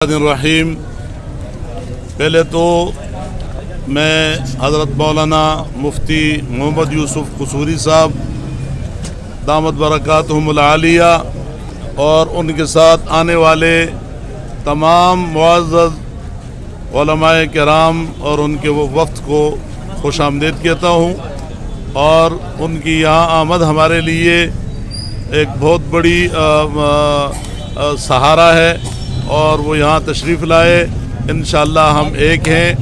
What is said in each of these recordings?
الرحیم پہلے تو میں حضرت مولانا مفتی محمد یوسف قصوری صاحب دامت برکاتہم العالیہ اور ان کے ساتھ آنے والے تمام معزز علماء کرام اور ان کے وہ وفد کو خوش آمدید کہتا ہوں، اور ان کی یہاں آمد ہمارے لیے ایک بہت بڑی سہارا ہے، اور وہ یہاں تشریف لائے۔ انشاءاللہ ہم ایک ہیں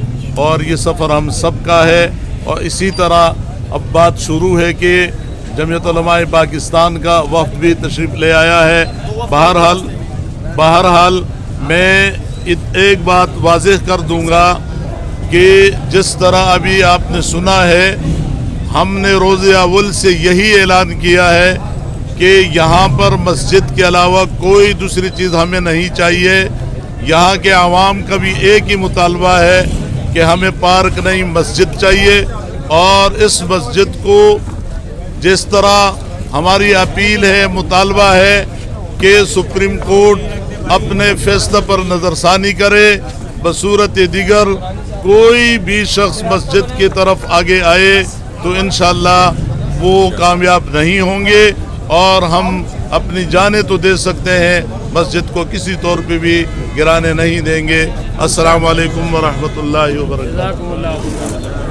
اور یہ سفر ہم سب کا ہے، اور اسی طرح اب بات شروع ہے کہ جمعیت علماء پاکستان کا وفد بھی تشریف لے آیا ہے۔ بہرحال میں ایک بات واضح کر دوں گا کہ جس طرح ابھی آپ نے سنا ہے، ہم نے روز اول سے یہی اعلان کیا ہے کہ یہاں پر مسجد کے علاوہ کوئی دوسری چیز ہمیں نہیں چاہیے۔ یہاں کے عوام کا بھی ایک ہی مطالبہ ہے کہ ہمیں پارک نہیں، مسجد چاہیے، اور اس مسجد کو جس طرح ہماری اپیل ہے، مطالبہ ہے کہ سپریم کورٹ اپنے فیصلے پر نظر ثانی کرے، بصورت دیگر کوئی بھی شخص مسجد کی طرف آگے آئے تو انشاءاللہ وہ کامیاب نہیں ہوں گے، اور ہم اپنی جانیں تو دے سکتے ہیں، مسجد کو کسی طور پہ بھی گرانے نہیں دیں گے۔ السلام علیکم ورحمۃ اللہ وبرکاتہ۔